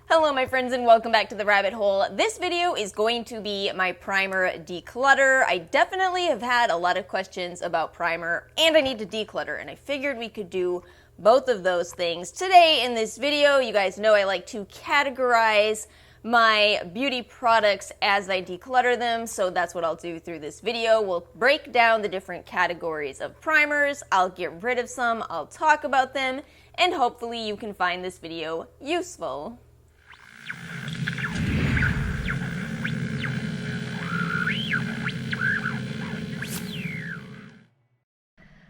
Hello my friends and welcome back to the rabbit hole. This video is going to be my primer declutter. I definitely have had a lot of questions about primer and I need to declutter, and I figured we could do both of those things today in this video. You guys know I like to categorize my beauty products as I declutter them, so that's what I'll do through this video. We'll break down the different categories of primers, I'll get rid of some, I'll talk about them, and hopefully you can find this video useful.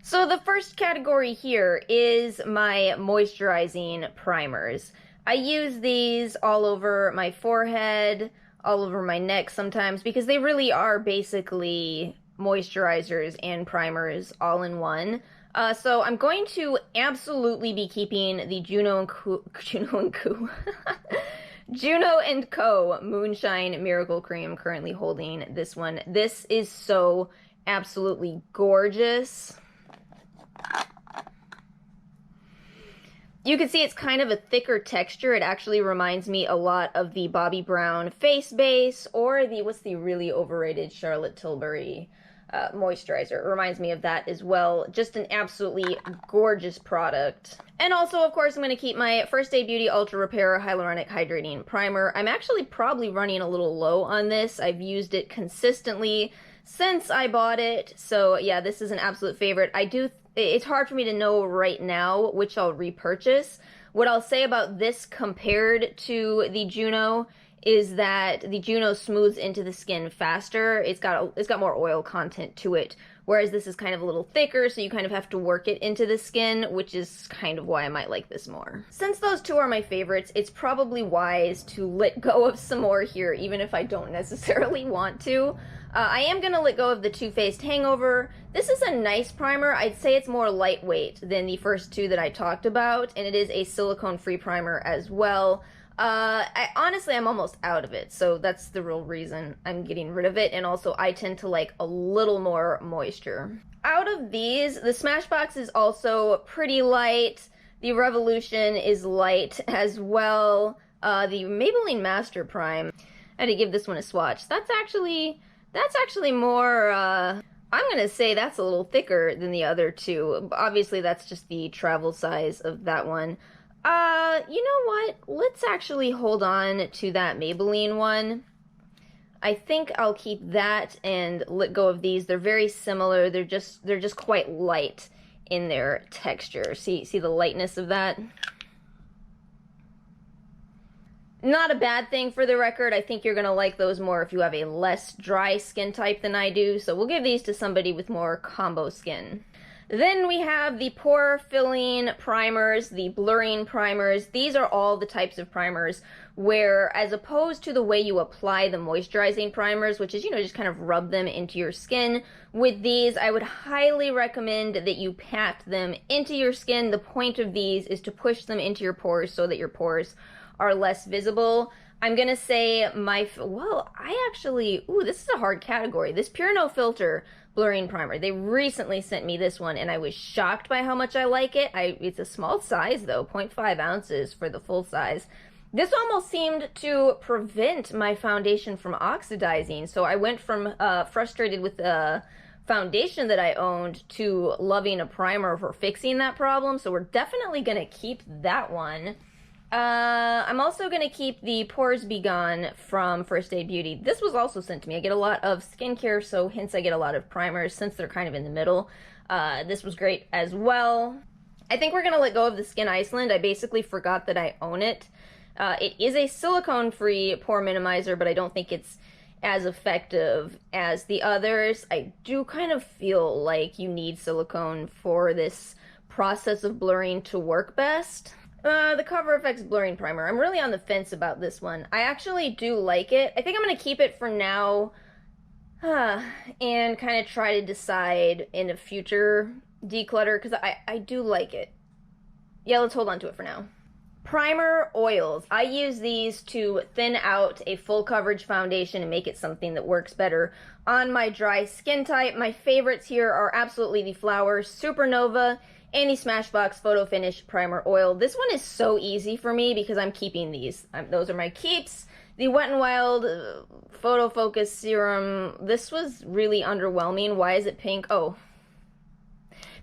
So the first category here is my moisturizing primers. I use these all over my forehead, all over my neck sometimes, because they really are basically moisturizers and primers all in one. So I'm going to absolutely be keeping the Juno Co Moonshine Miracle Cream. I'm currently holding this one. This is so absolutely gorgeous. You can see it's kind of a thicker texture. It actually reminds me a lot of the Bobbi Brown face base or the, what's the really overrated Charlotte Tilbury moisturizer. It reminds me of that as well. Just an absolutely gorgeous product. And also, of course, I'm going to keep my First Aid Beauty Ultra Repair Hyaluronic Hydrating Primer. I'm actually probably running a little low on this. I've used it consistently since I bought it. So yeah, this is an absolute favorite. It's hard for me to know right now which I'll repurchase. What I'll say about this compared to the Juno is that the Juno smooths into the skin faster. It's got more oil content to it, whereas this is kind of a little thicker, so you kind of have to work it into the skin, which is kind of why I might like this more. Since those two are my favorites, it's probably wise to let go of some more here, even if I don't necessarily want to. I am going to let go of the Faced Hangover. This is a nice primer. I'd say it's more lightweight than the first two that I talked about, and it is a silicone-free primer as well. Honestly, I'm almost out of it, so that's the real reason I'm getting rid of it, and also I tend to like a little more moisture. Out of these, the Smashbox is also pretty light. The Revolution is light as well. The Maybelline Master Prime, I had to give this one a swatch. That's actually more, I'm gonna say that's a little thicker than the other two. Obviously, that's just the travel size of that one. You know what? Let's actually hold on to that Maybelline one. I think I'll keep that and let go of these. They're very similar. They're just quite light in their texture. See the lightness of that? Not a bad thing for the record. I think you're going to like those more if you have a less dry skin type than I do. So we'll give these to somebody with more combo skin. Then we have the Pore-Filling primers, the blurring primers. These are all the types of primers where, as opposed to the way you apply the moisturizing primers, which is, just kind of rub them into your skin, with these, I would highly recommend that you pat them into your skin. The point of these is to push them into your pores so that your pores are less visible. I'm gonna say this is a hard category. This Pur No Filter Blurring Primer. They recently sent me this one and I was shocked by how much I like it. It's a small size though, 0.5 ounces for the full size. This almost seemed to prevent my foundation from oxidizing, so I went from frustrated with the foundation that I owned to loving a primer for fixing that problem, so we're definitely gonna keep that one. I'm also going to keep the Pores Be Gone from First Aid Beauty. This was also sent to me. I get a lot of skincare, so hence I get a lot of primers since they're kind of in the middle. This was great as well. I think we're going to let go of the Skyn Iceland. I basically forgot that I own it. It is a silicone-free pore minimizer, but I don't think it's as effective as the others. I do kind of feel like you need silicone for this process of blurring to work best. The Cover FX Blurring Primer. I'm really on the fence about this one. I actually do like it. I think I'm going to keep it for now and kind of try to decide in a future declutter because I do like it. Yeah, let's hold on to it for now. Primer oils. I use these to thin out a full coverage foundation and make it something that works better on my dry skin type. My favorites here are absolutely the Flower Supernova and the Smashbox Photo Finish Primer Oil. This one is so easy for me because I'm keeping these. Those are my keeps. The Wet n Wild Photo Focus Serum, this was really underwhelming. Why is it pink? Oh,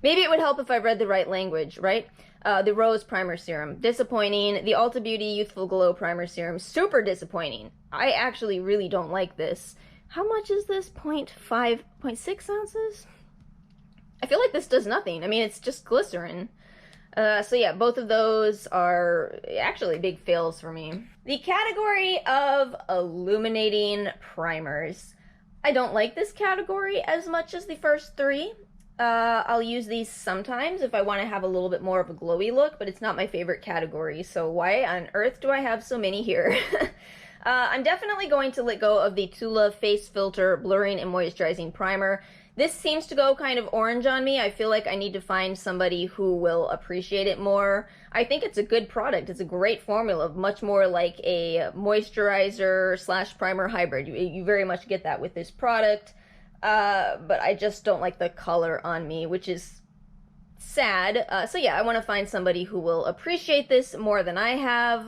maybe it would help if I read the right language, right? The Rose Primer Serum, disappointing. The Ulta Beauty Youthful Glow Primer Serum, super disappointing. I actually really don't like this. How much is this? 0.6 ounces? I feel like this does nothing. I mean, it's just glycerin. So yeah, both of those are actually big fails for me. The category of illuminating primers. I don't like this category as much as the first three. I'll use these sometimes if I want to have a little bit more of a glowy look, but it's not my favorite category, so why on earth do I have so many here? I'm definitely going to let go of the Tula Face Filter Blurring and Moisturizing Primer. This seems to go kind of orange on me. I feel like I need to find somebody who will appreciate it more. I think it's a good product. It's a great formula, much more like a moisturizer slash primer hybrid. You very much get that with this product. But I just don't like the color on me, which is sad. So yeah, I want to find somebody who will appreciate this more than I have.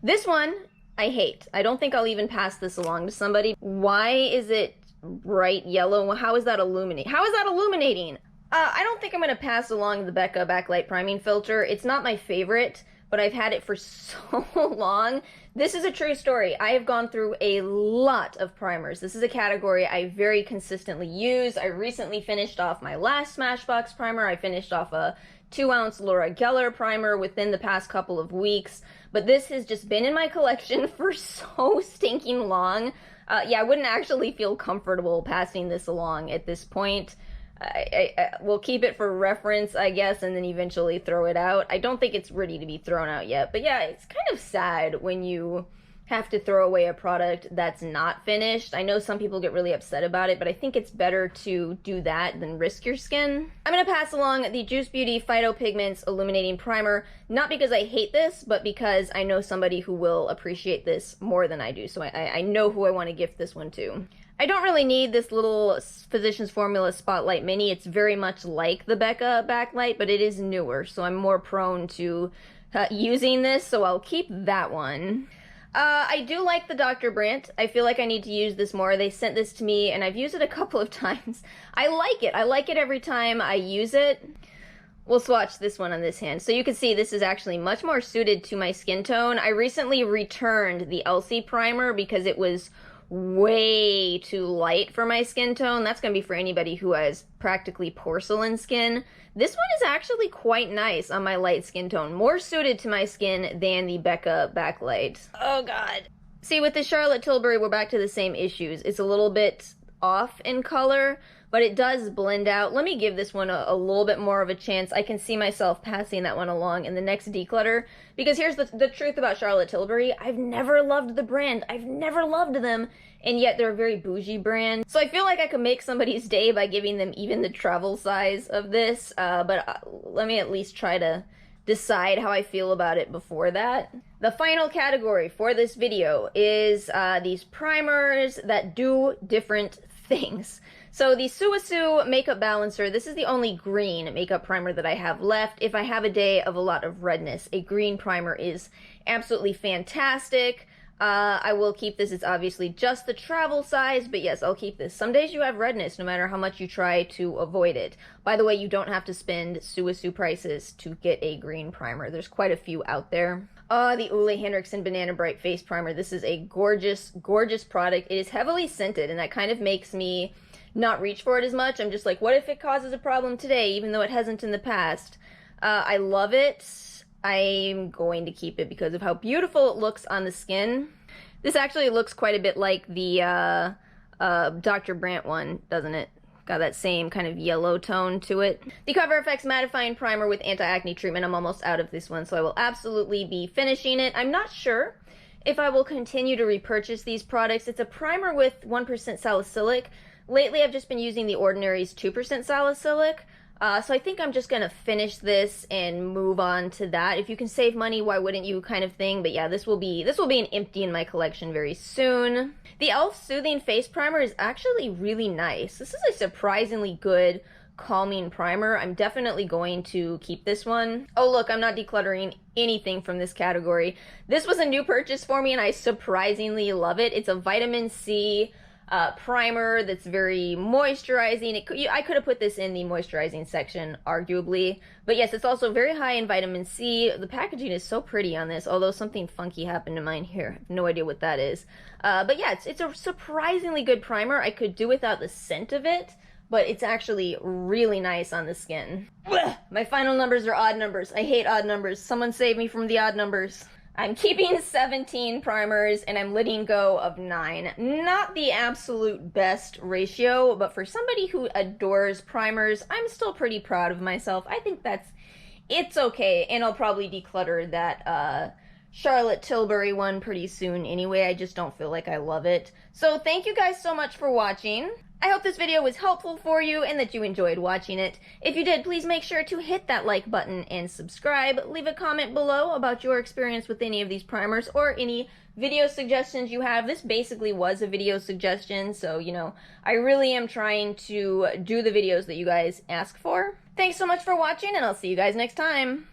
This one, I hate. I don't think I'll even pass this along to somebody. Why is it bright yellow? How is that illuminating? How is that illuminating? I don't think I'm going to pass along the Becca Backlight Priming Filter. It's not my favorite, but I've had it for so long. This is a true story. I have gone through a lot of primers. This is a category I very consistently use. I recently finished off my last Smashbox primer. I finished off a 2-ounce Laura Geller primer within the past couple of weeks, but this has just been in my collection for so stinking long. Yeah, I wouldn't actually feel comfortable passing this along at this point. I will keep it for reference, I guess, and then eventually throw it out. I don't think it's ready to be thrown out yet, but yeah, it's kind of sad when you have to throw away a product that's not finished. I know some people get really upset about it, but I think it's better to do that than risk your skin. I'm going to pass along the Juice Beauty Phyto Pigments Illuminating Primer, not because I hate this, but because I know somebody who will appreciate this more than I do, so I know who I want to gift this one to. I don't really need this little Physicians Formula Spotlight Mini. It's very much like the Becca Backlight, but it is newer, so I'm more prone to using this, so I'll keep that one. I do like the Dr. Brandt. I feel like I need to use this more. They sent this to me, and I've used it a couple of times. I like it. I like it every time I use it. We'll swatch this one on this hand. So you can see this is actually much more suited to my skin tone. I recently returned the Elsie primer because it was way too light for my skin tone. That's going to be for anybody who has practically porcelain skin. This one is actually quite nice on my light skin tone. More suited to my skin than the Becca Backlight. Oh god. See, with the Charlotte Tilbury, we're back to the same issues. It's a little bit off in color, but it does blend out. Let me give this one a little bit more of a chance. I can see myself passing that one along in the next declutter, because here's the truth about Charlotte Tilbury. I've never loved the brand. I've never loved them, and yet they're a very bougie brand. So I feel like I could make somebody's day by giving them even the travel size of this, but let me at least try to decide how I feel about it before that. The final category for this video is these primers that do different things. So the Sulwhasoo Makeup Balancer, this is the only green makeup primer that I have left. If I have a day of a lot of redness, a green primer is absolutely fantastic. I will keep this. It's obviously just the travel size, but yes, I'll keep this. Some days you have redness, no matter how much you try to avoid it. By the way, you don't have to spend Sulwhasoo prices to get a green primer. There's quite a few out there. The Ole Henriksen Banana Bright Face Primer. This is a gorgeous, gorgeous product. It is heavily scented, and that kind of makes me not reach for it as much. I'm just like, what if it causes a problem today, even though it hasn't in the past? I love it. I'm going to keep it because of how beautiful it looks on the skin. This actually looks quite a bit like the Dr. Brandt one, doesn't it? Got that same kind of yellow tone to it. The Cover FX Mattifying Primer with Anti-Acne Treatment. I'm almost out of this one, so I will absolutely be finishing it. I'm not sure if I will continue to repurchase these products. It's a primer with 1% salicylic. Lately, I've just been using the Ordinary's 2% salicylic. So I think I'm just gonna finish this and move on to that. If you can save money, why wouldn't you, kind of thing. But yeah, this will be an empty in my collection very soon. The e.l.f. Soothing Face Primer is actually really nice. This is a surprisingly good calming primer. I'm definitely going to keep this one. Oh look, I'm not decluttering anything from this category. This was a new purchase for me and I surprisingly love it. It's a vitamin C primer that's very moisturizing. I could have put this in the moisturizing section, arguably. But yes, it's also very high in vitamin C. The packaging is so pretty on this, although something funky happened to mine here. No idea what that is. But yeah, it's a surprisingly good primer. I could do without the scent of it, but it's actually really nice on the skin. My final numbers are odd numbers. I hate odd numbers. Someone save me from the odd numbers. I'm keeping 17 primers and I'm letting go of 9. Not the absolute best ratio, but for somebody who adores primers, I'm still pretty proud of myself. I think it's okay, and I'll probably declutter that Charlotte Tilbury one pretty soon anyway. I just don't feel like I love it. So thank you guys so much for watching. I hope this video was helpful for you and that you enjoyed watching it. If you did, please make sure to hit that like button and subscribe. Leave a comment below about your experience with any of these primers or any video suggestions you have. This basically was a video suggestion, so, you know, I really am trying to do the videos that you guys ask for. Thanks so much for watching, and I'll see you guys next time.